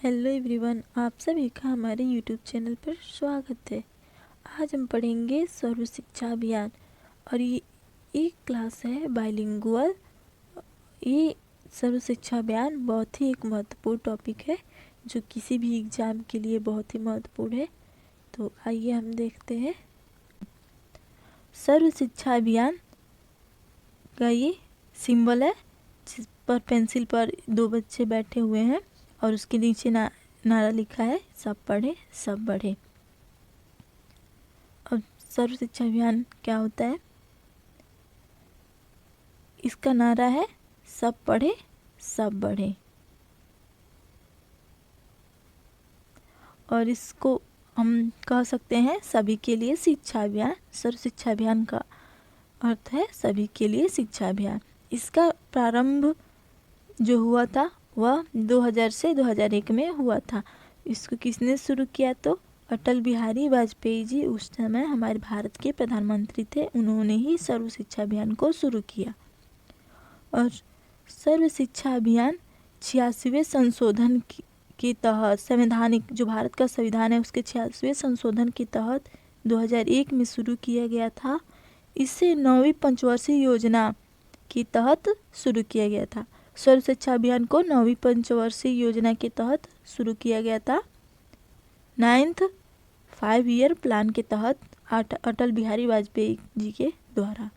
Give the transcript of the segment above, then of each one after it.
Hello everyone, आप सभी का हमारे यूट्यूब चैनल पर स्वागत है। आज हम पढ़ेंगे सर्व शिक्षा अभियान और ये एक क्लास है बाइलिंगुअल। ये सर्व शिक्षा अभियान बहुत ही एक महत्वपूर्ण टॉपिक है जो किसी भी एग्ज़ाम के लिए बहुत ही महत्वपूर्ण है। तो आइए हम देखते हैं। सर्व शिक्षा अभियान का ये सिंबल है जिस पर पेंसिल पर दो बच्चे बैठे हुए हैं और उसके नीचे नारा लिखा है, सब पढ़े सब बढ़े। अब सर्व शिक्षा अभियान क्या होता है? इसका नारा है सब पढ़े सब बढ़े और इसको हम कह सकते हैं सभी के लिए शिक्षा अभियान। सर्व शिक्षा अभियान का अर्थ है सभी के लिए शिक्षा अभियान। इसका प्रारंभ जो हुआ था वह 2000 से 2001 में हुआ था। इसको किसने शुरू किया? तो अटल बिहारी वाजपेयी जी उस समय हमारे भारत के प्रधानमंत्री थे, उन्होंने ही सर्व शिक्षा अभियान को शुरू किया। और सर्व शिक्षा अभियान 86वें संशोधन के तहत, संवैधानिक जो भारत का संविधान है उसके 86वें संशोधन के तहत 2001 में शुरू किया गया था। इसे 9वीं पंचवर्षीय योजना के तहत शुरू किया गया था। सर्व शिक्षा अभियान को 9वीं पंचवर्षीय योजना के तहत शुरू किया गया था। 9th 5 ईयर प्लान के तहत अटल बिहारी वाजपेयी जी के द्वारा।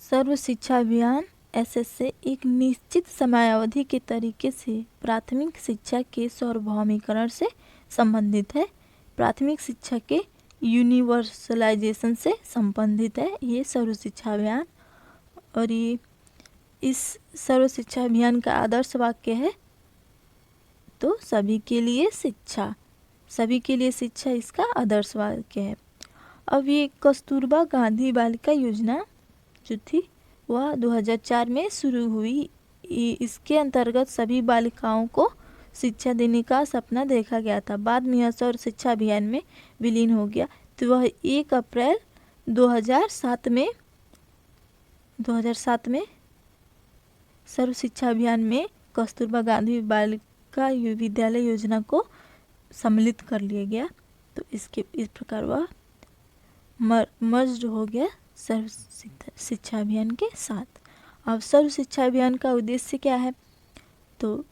सर्व शिक्षा अभियान से एक निश्चित समयावधि के तरीके से प्राथमिक शिक्षा के सार्वभौमिकरण से संबंधित है। प्राथमिक शिक्षा के यूनिवर्सलाइजेशन से संबंधित है ये सर्व शिक्षा अभियान। और ये इस सर्व शिक्षा अभियान का आदर्श वाक्य है तो सभी के लिए शिक्षा। सभी के लिए शिक्षा इसका आदर्श वाक्य है। अब ये कस्तूरबा गांधी बालिका योजना जो थी वह 2004 में शुरू हुई। इसके अंतर्गत सभी बालिकाओं को शिक्षा देने का सपना देखा गया था। बाद में यह सर्व शिक्षा अभियान में विलीन हो गया। तो वह 1 अप्रैल 2007 में सर्व शिक्षा अभियान में कस्तूरबा गांधी बालिका विद्यालय योजना को सम्मिलित कर लिया गया। तो इस प्रकार वह मर्ज हो गया सर्व शिक्षा अभियान के साथ। अब सर्व शिक्षा अभियान का उद्देश्य क्या है? तो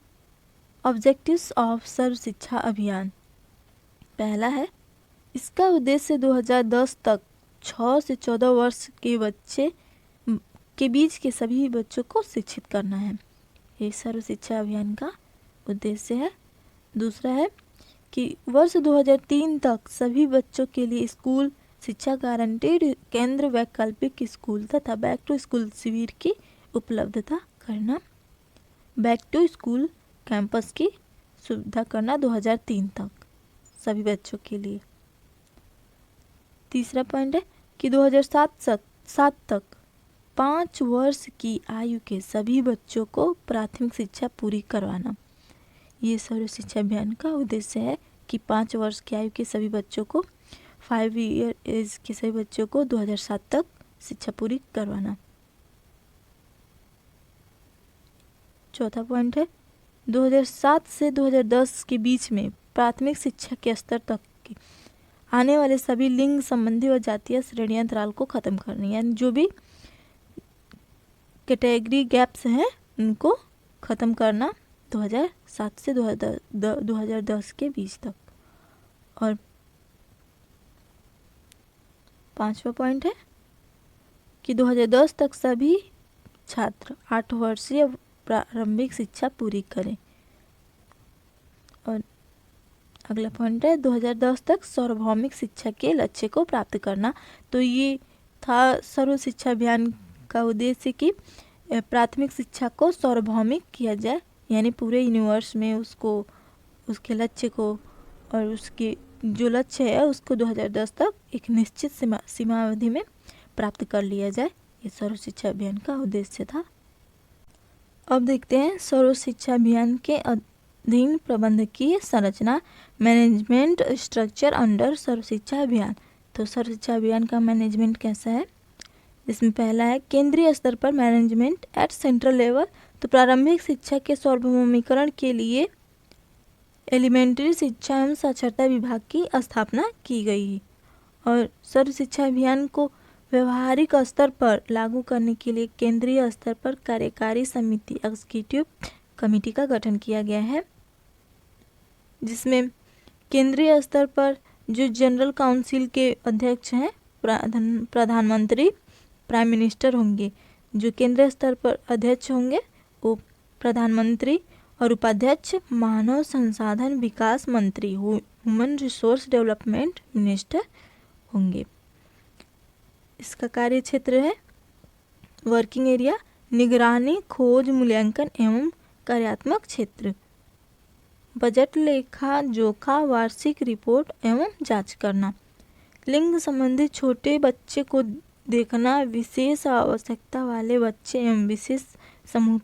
ऑब्जेक्टिव्स ऑफ सर्व शिक्षा अभियान पहला है, इसका उद्देश्य 2010 तक 6 से 14 वर्ष के बच्चे के बीच के सभी बच्चों को शिक्षित करना है। ये सर्व शिक्षा अभियान का उद्देश्य है। दूसरा है कि वर्ष 2003 तक सभी बच्चों के लिए स्कूल शिक्षा गारंटीड केंद्र वैकल्पिक स्कूल तथा बैक टू स्कूल शिविर की उपलब्धता करना। बैक टू स्कूल कैंपस की सुविधा करना 2003 तक सभी बच्चों के लिए। तीसरा पॉइंट है कि 2007 तक 5 वर्ष की आयु के सभी बच्चों को प्राथमिक शिक्षा पूरी करवाना। ये सर्व शिक्षा अभियान का उद्देश्य है कि 5 वर्ष की आयु के सभी बच्चों को 5 ईयर एज के सभी बच्चों को 2007 तक शिक्षा पूरी करवाना। चौथा पॉइंट है 2007 से 2010 के बीच में प्राथमिक शिक्षा के स्तर तक के आने वाले सभी लिंग संबंधी और जातीय श्रेणी अंतराल को खत्म करनी, यानी जो भी कैटेगरी गैप्स हैं उनको ख़त्म करना 2007 से 2010 के बीच तक। और पांचवा पॉइंट है कि 2010 तक सभी छात्र 8 वर्षीय प्रारंभिक शिक्षा पूरी करें। और अगला पॉइंट है 2010 तक सार्वभौमिक शिक्षा के लक्ष्य को प्राप्त करना। तो ये था सर्व शिक्षा अभियान का उद्देश्य कि प्राथमिक शिक्षा को सार्वभौमिक किया जाए, यानी पूरे यूनिवर्स में उसको उसके लक्ष्य को और उसके जो लक्ष्य है उसको 2010 तक एक निश्चित सीमावधि में प्राप्त कर लिया जाए। ये सर्व शिक्षा अभियान का उद्देश्य था। अब देखते हैं सर्व शिक्षा अभियान के अधीन प्रबंधकीय संरचना, management structure under Sarva Shiksha अभियान। तो सर्व शिक्षा अभियान का मैनेजमेंट कैसा है? इसमें पहला है केंद्रीय स्तर पर मैनेजमेंट एट सेंट्रल लेवल तो प्रारंभिक शिक्षा के सार्वभौमिकरण के लिए एलिमेंट्री शिक्षा एवं साक्षरता विभाग की स्थापना की गई और सर्व शिक्षा अभियान को व्यवहारिक स्तर पर लागू करने के लिए केंद्रीय स्तर पर कार्यकारी समिति एग्जीक्यूटिव कमेटी का गठन किया गया है, जिसमें केंद्रीय स्तर पर जो जनरल काउंसिल के अध्यक्ष हैं प्रधानमंत्री प्राइम मिनिस्टर होंगे। जो केंद्रीय स्तर पर अध्यक्ष होंगे वो प्रधानमंत्री और उपाध्यक्ष मानव संसाधन विकास मंत्री ह्यूमन रिसोर्स डेवलपमेंट मिनिस्टर होंगे। इसका कार्य क्षेत्र है वर्किंग एरिया निगरानी खोज मूल्यांकन एवं कार्यात्मक क्षेत्र, बजट लेखा जोखा वार्षिक रिपोर्ट एवं जांच करना, लिंग संबंधी छोटे बच्चे को देखना, विशेष आवश्यकता वाले बच्चे एवं विशेष समूह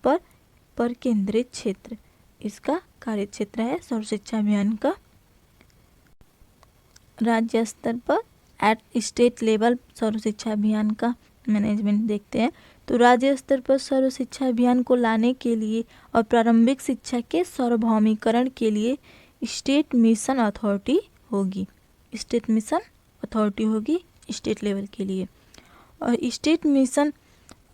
पर केंद्रित क्षेत्र इसका कार्य क्षेत्र है सर्व शिक्षा अभियान का। राज्य स्तर पर एट स्टेट लेवल सर्व शिक्षा अभियान का मैनेजमेंट देखते हैं। तो राज्य स्तर पर सर्व शिक्षा अभियान को लाने के लिए और प्रारंभिक शिक्षा के सार्वभौमिकरण के लिए स्टेट मिशन अथॉरिटी होगी। स्टेट मिशन अथॉरिटी होगी स्टेट लेवल के लिए, और स्टेट मिशन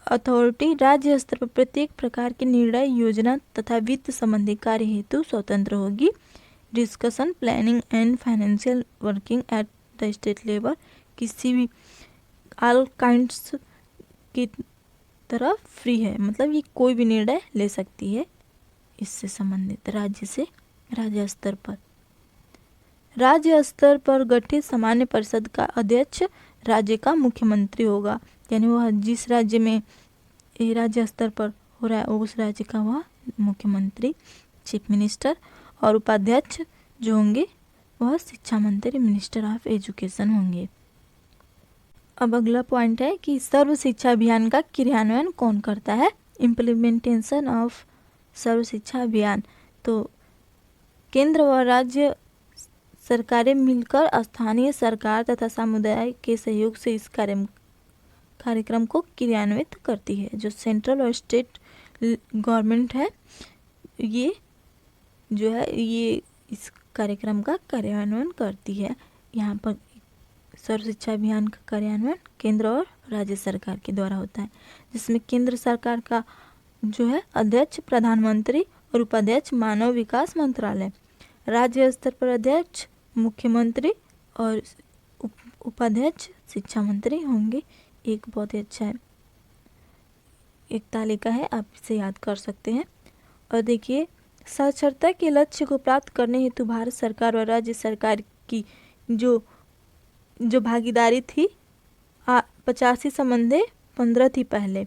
अथॉरिटी राज्य स्तर पर प्रत्येक प्रकार के निर्णय योजना तथा वित्त संबंधी कार्य हेतु स्वतंत्र होगी। Discussion planning and financial working at the state level किसी भी ऑल काइंड्स की तरफ फ्री है, मतलब ये कोई भी निर्णय ले सकती है इससे संबंधित राज्य स्तर पर। राज्य स्तर पर गठित सामान्य परिषद का अध्यक्ष राज्य का मुख्यमंत्री होगा, यानी वह जिस राज्य में ये राज्य स्तर पर हो रहा है उस राज्य का वह मुख्यमंत्री चीफ मिनिस्टर, और उपाध्यक्ष जो होंगे वह शिक्षा मंत्री मिनिस्टर ऑफ एजुकेशन होंगे। अब अगला पॉइंट है कि सर्व शिक्षा अभियान का क्रियान्वयन कौन करता है। इम्प्लीमेंटेशन ऑफ सर्व शिक्षा अभियान, तो केंद्र व राज्य सरकारें मिलकर स्थानीय सरकार तथा समुदाय के सहयोग से इस कार्यक्रम को क्रियान्वित करती है। जो सेंट्रल और स्टेट गवर्नमेंट है ये जो है ये इस कार्यक्रम का कार्यान्वयन करती है। यहाँ पर सर्व शिक्षा अभियान का कार्यान्वयन केंद्र और राज्य सरकार के द्वारा होता है, जिसमें केंद्र सरकार का जो है अध्यक्ष प्रधानमंत्री और उपाध्यक्ष मानव विकास मंत्रालय, राज्य स्तर पर अध्यक्ष मुख्यमंत्री और उपाध्यक्ष शिक्षा मंत्री होंगे। एक बहुत ही अच्छा है एक तालिका है, आप इसे याद कर सकते हैं। और देखिए साक्षरता के लक्ष्य को प्राप्त करने हेतु भारत सरकार और राज्य सरकार की जो भागीदारी थी 85 संबंधे 15 थी पहले,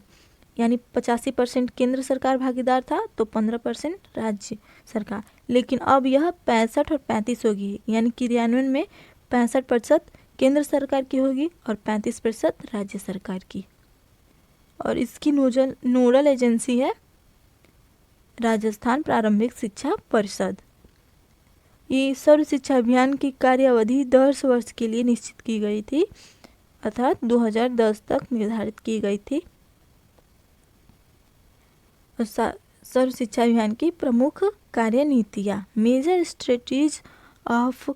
यानी 85% केंद्र सरकार भागीदार था तो 15% राज्य सरकार, लेकिन अब यह 65 और 35 होगी, यानी क्रियान्वयन में 65% केंद्र सरकार की होगी और 35% राज्य सरकार की। और इसकी नोडल एजेंसी है राजस्थान प्रारंभिक शिक्षा परिषद। ये सर्व शिक्षा अभियान की कार्य अवधि 10 वर्ष के लिए निश्चित की गई थी, अर्थात 2010 तक निर्धारित की गई थी। सर्व शिक्षा अभियान की प्रमुख कार्य नीतियाँ, मेजर स्ट्रेटजीज ऑफ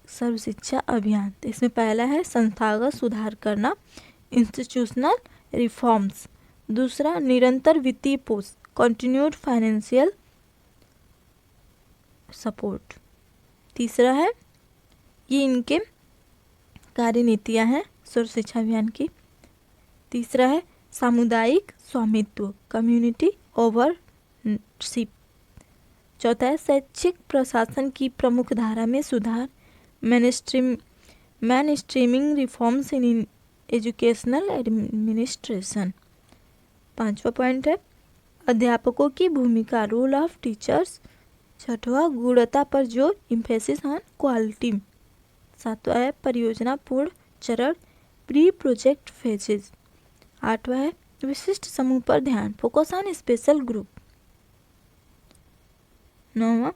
सर्व शिक्षा अभियान। तो इसमें पहला है संस्थागत सुधार करना, इंस्टीट्यूशनल रिफॉर्म्स। दूसरा निरंतर वित्तीय पुश, कंटिन्यूड फाइनेंशियल सपोर्ट। तीसरा है ये इनके कार्य नीतियाँ हैं सर्व शिक्षा अभियान की। तीसरा है सामुदायिक स्वामित्व, कम्युनिटी ओवरशिप। चौथा है शैक्षिक प्रशासन की प्रमुख धारा में सुधार, मैनस्ट्रीमिंग रिफॉर्म्स इन एजुकेशनल एडमिनिस्ट्रेशन। पांचवा पॉइंट है अध्यापकों की भूमिका, रोल ऑफ टीचर्स। छठवां गुणवत्ता पर जोर, इम्फेसिस ऑन क्वालिटी। सातवां है परियोजना पूर्ण चरण, प्री प्रोजेक्ट फेजेस। आठवां है विशिष्ट समूह पर ध्यान, फोकस ऑन स्पेशल ग्रुप। नौवां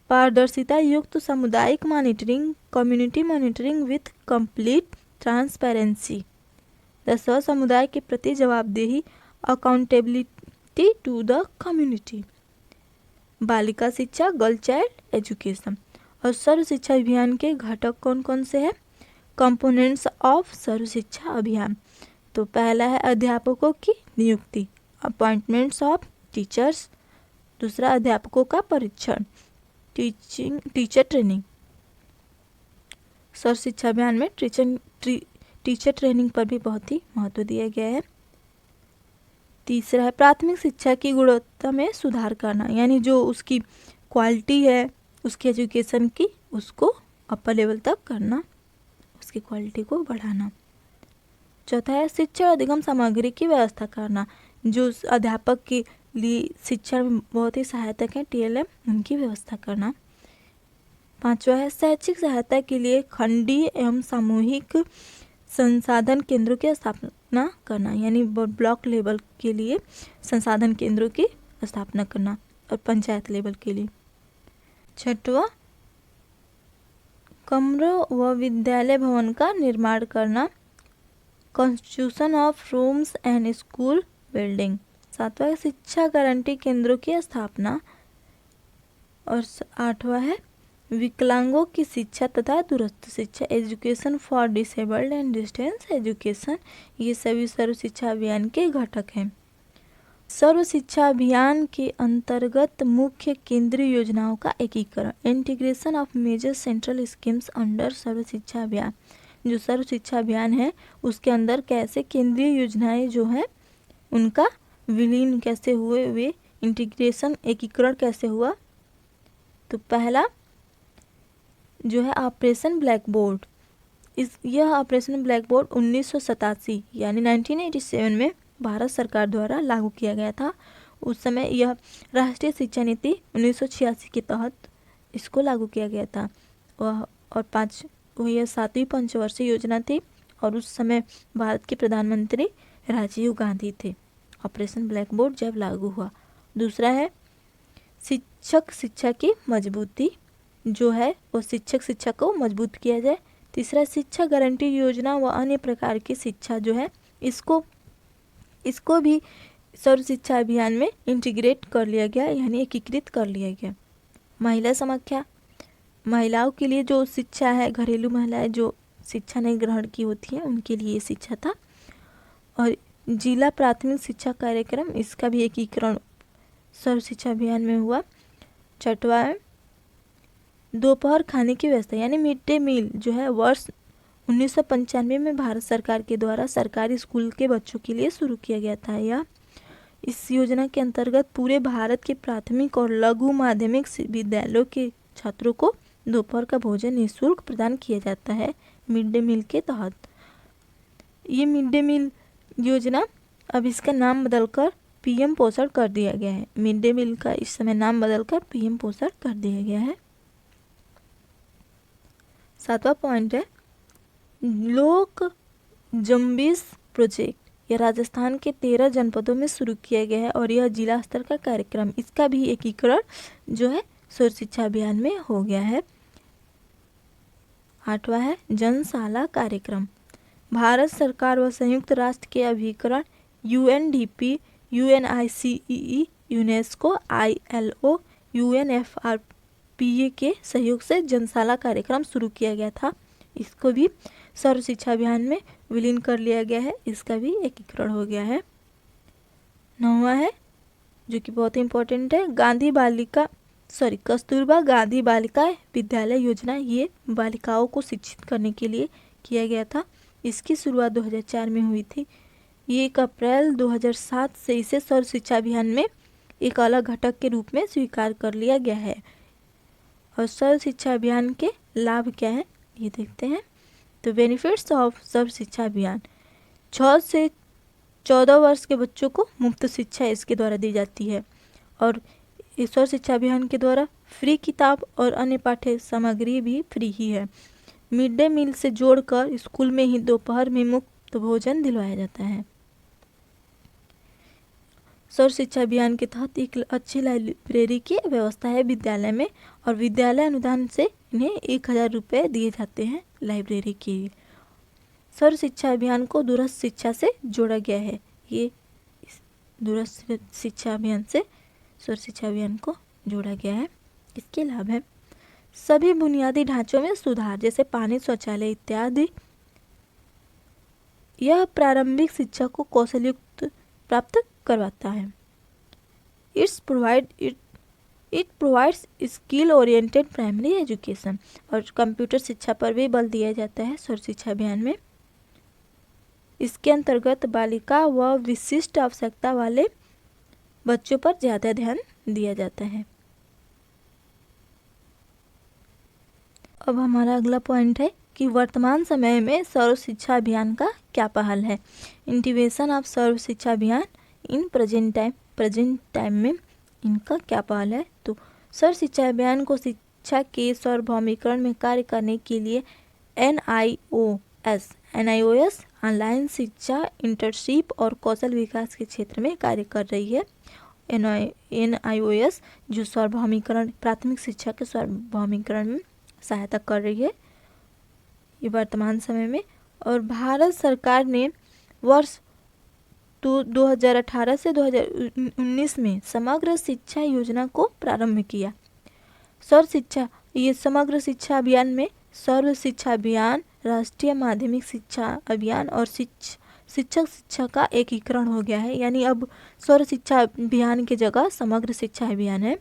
पारदर्शिता युक्त सामुदायिक monitoring, community monitoring with complete transparency. 10वां समुदाय के प्रति जवाबदेही, अकाउंटेबिलिटी व्यक्ति टू द कम्युनिटी। बालिका शिक्षा, गर्ल चाइल्ड एजुकेशन। और सर्व शिक्षा अभियान के घटक कौन कौन से हैं? कंपोनेंट्स ऑफ सर्व शिक्षा अभियान। तो पहला है अध्यापकों की नियुक्ति, अपॉइंटमेंट्स ऑफ टीचर्स। दूसरा अध्यापकों का परीक्षण, टीचर ट्रेनिंग। सर्व शिक्षा अभियान में टीचर ट्रेनिंग पर भी बहुत ही महत्व दिया गया है। तीसरा है प्राथमिक शिक्षा की गुणवत्ता में सुधार करना, यानी जो उसकी क्वालिटी है उसकी एजुकेशन की, उसको अपर लेवल तक करना, उसकी क्वालिटी को बढ़ाना। चौथा है शिक्षा और अधिगम सामग्री की व्यवस्था करना, जो अध्यापक के लिए शिक्षा में बहुत ही सहायक है TLM, उनकी व्यवस्था करना। पांचवा है शैक्षिक सहायता के लिए खंडीय एवं सामूहिक संसाधन केंद्रों की स्थापना करना, यानी ब्लॉक लेवल के लिए संसाधन केंद्रों की स्थापना करना और पंचायत लेवल के लिए। छठवां कमरों व विद्यालय भवन का निर्माण करना, construction of rooms and school building. सातवां शिक्षा गारंटी केंद्रों की स्थापना। और आठवां है विकलांगों की शिक्षा तथा दूरस्थ शिक्षा, education for disabled and distance education. ये सभी सर्व शिक्षा अभियान के घटक हैं। सर्व शिक्षा अभियान के अंतर्गत मुख्य केंद्रीय योजनाओं का एकीकरण, integration of major central schemes under Sarva Shiksha Abhiyan. जो सर्व शिक्षा अभियान है उसके अंदर कैसे केंद्रीय योजनाएं जो हैं उनका विलीन कैसे हुए, वे इंटीग्रेशन एकीकरण कैसे हुआ। तो पहला जो है ऑपरेशन ब्लैक बोर्ड, यह ऑपरेशन ब्लैक बोर्ड 1987 यानी 1987 में भारत सरकार द्वारा लागू किया गया था। उस समय यह राष्ट्रीय शिक्षा नीति 1986 के तहत इसको लागू किया गया था। और यह 7वीं पंचवर्षीय योजना थी और उस समय भारत के प्रधानमंत्री राजीव गांधी थे ऑपरेशन ब्लैक बोर्ड जब लागू हुआ। दूसरा है शिक्षक शिक्षा की मजबूती, जो है वो शिक्षा को मजबूत किया जाए। तीसरा शिक्षा गारंटी योजना व अन्य प्रकार की शिक्षा जो है इसको भी सर्व शिक्षा अभियान में इंटीग्रेट कर लिया गया, यानी एकीकृत कर लिया गया। महिला समाख्या, महिलाओं के लिए जो शिक्षा है, घरेलू महिलाएं जो शिक्षा नहीं ग्रहण की होती हैं उनके लिए शिक्षा था। और जिला प्राथमिक शिक्षा कार्यक्रम, इसका भी एकीकरण सर्व शिक्षा अभियान में हुआ। छठवां है दोपहर खाने की व्यवस्था, यानी मिड डे मील जो है वर्ष 1995 में भारत सरकार के द्वारा सरकारी स्कूल के बच्चों के लिए शुरू किया गया था। यह इस योजना के अंतर्गत पूरे भारत के प्राथमिक और लघु माध्यमिक विद्यालयों के छात्रों को दोपहर का भोजन निःशुल्क प्रदान किया जाता है मिड डे मील के तहत। ये मिड डे मील योजना अब इसका नाम बदलकर PM पोषण कर दिया गया है। मिड डे मील का इस समय नाम बदलकर PM पोषण कर दिया गया है। सातवां पॉइंट है लोक जम्बिस प्रोजेक्ट, यह राजस्थान के 13 जनपदों में शुरू किया गया है और यह जिला स्तर का कार्यक्रम, इसका भी एकीकरण जो है सर्व शिक्षा अभियान में हो गया है। आठवां है जनशाला कार्यक्रम, भारत सरकार व संयुक्त राष्ट्र के अभिकरण UNDP, UNICEE, UNESCO, ILO, UNFRPA के सहयोग से जनशाला कार्यक्रम शुरू किया गया था। इसको भी सर्व शिक्षा अभियान में विलीन कर लिया गया है, इसका भी एकीकरण हो गया है। 9वां है जो कि बहुत इंपॉर्टेंट है कस्तूरबा गांधी बालिका विद्यालय योजना। ये बालिकाओं को शिक्षित करने के लिए किया गया था। इसकी शुरुआत 2004 में हुई थी। ये 1 अप्रैल 2007 से इसे सर्व शिक्षा अभियान में एक अलग घटक के रूप में स्वीकार कर लिया गया है। और सर्व शिक्षा अभियान के लाभ क्या है ये देखते हैं। तो बेनिफिट्स ऑफ सर्व शिक्षा अभियान, 6 से 14 वर्ष के बच्चों को मुफ्त शिक्षा इसके द्वारा दी जाती है। और इस सर्व शिक्षा अभियान के द्वारा फ्री किताब और अन्य पाठ्य सामग्री भी फ्री ही है। मिड डे मील से जोड़कर स्कूल में ही दोपहर में मुफ्त भोजन दिलवाया जाता है। सर्व शिक्षा अभियान के तहत एक अच्छी लाइब्रेरी की व्यवस्था है विद्यालय में और विद्यालय अनुदान से इन्हें 1000 रुपये दिए जाते हैं लाइब्रेरी के लिए। सर्व शिक्षा अभियान को दूरस्थ शिक्षा से जोड़ा गया है। ये दूरस्थ शिक्षा अभियान से सर्व शिक्षा अभियान को जोड़ा गया है। इसके लाभ है सभी बुनियादी ढांचों में सुधार जैसे पानी, शौचालय इत्यादि। यह प्रारंभिक शिक्षा को कौशलयुक्त प्राप्त करवाता है। It provides skill oriented primary education. और कंप्यूटर शिक्षा पर भी बल दिया जाता है सर्व शिक्षा अभियान में। इसके अंतर्गत बालिका व विशिष्ट आवश्यकता वाले बच्चों पर ज़्यादा ध्यान दिया जाता है। अब हमारा अगला पॉइंट है कि वर्तमान समय में सर्व शिक्षा अभियान का क्या पहल है। इंटीग्रेशन ऑफ सर्व शिक्षा अभियान इन प्रेजेंट टाइम में इनका क्या पहल है। तो सर्व शिक्षा अभियान को शिक्षा के सार्वभौमिकरण में कार्य करने के लिए NIOS ऑनलाइन शिक्षा, इंटर्नशिप और कौशल विकास के क्षेत्र में कार्य कर रही है। NIOS जो सार्वभौमिकरण, प्राथमिक शिक्षा के सार्वभौमिकरण में सहायता कर रही है ये वर्तमान समय में। और भारत सरकार ने वर्ष 2018 से 2019 में समग्र शिक्षा योजना को प्रारंभ किया। समग्र शिक्षा अभियान में सर्व शिक्षा अभियान, राष्ट्रीय माध्यमिक शिक्षा अभियान और शिक्षक शिक्षा का एकीकरण हो गया है। यानी अब सर्व शिक्षा अभियान की जगह समग्र शिक्षा अभियान है।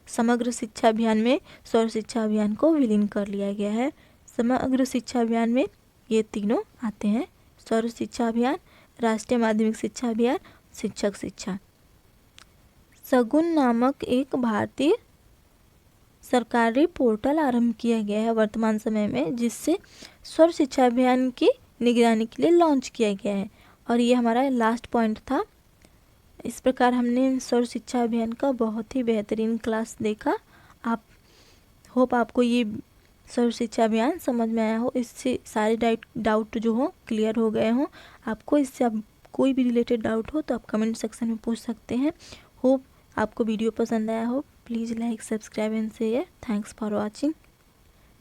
समग्र शिक्षा अभियान में सर्व शिक्षा अभियान को विलीन कर लिया गया है। समग्र शिक्षा अभियान में ये तीनों आते हैं: सर्व शिक्षा अभियान, राष्ट्रीय माध्यमिक शिक्षा अभियान, शिक्षक शिक्षा। सगुन नामक एक भारतीय सरकारी पोर्टल आरंभ किया गया है वर्तमान समय में, जिससे सर्व शिक्षा अभियान की निगरानी के लिए लॉन्च किया गया है। और ये हमारा लास्ट पॉइंट था। इस प्रकार हमने सर्व शिक्षा अभियान का बहुत ही बेहतरीन क्लास देखा। होप आपको ये सर्व शिक्षा अभियान समझ में आया हो, इससे सारे डाउट जो हो क्लियर हो गए हों। आपको इससे कोई भी रिलेटेड डाउट हो तो आप कमेंट सेक्शन में पूछ सकते हैं। होप आपको वीडियो पसंद आया हो। Please like, subscribe and share. Thanks for watching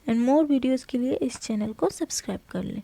and more videos के लिए इस चैनल को सब्सक्राइब कर लें।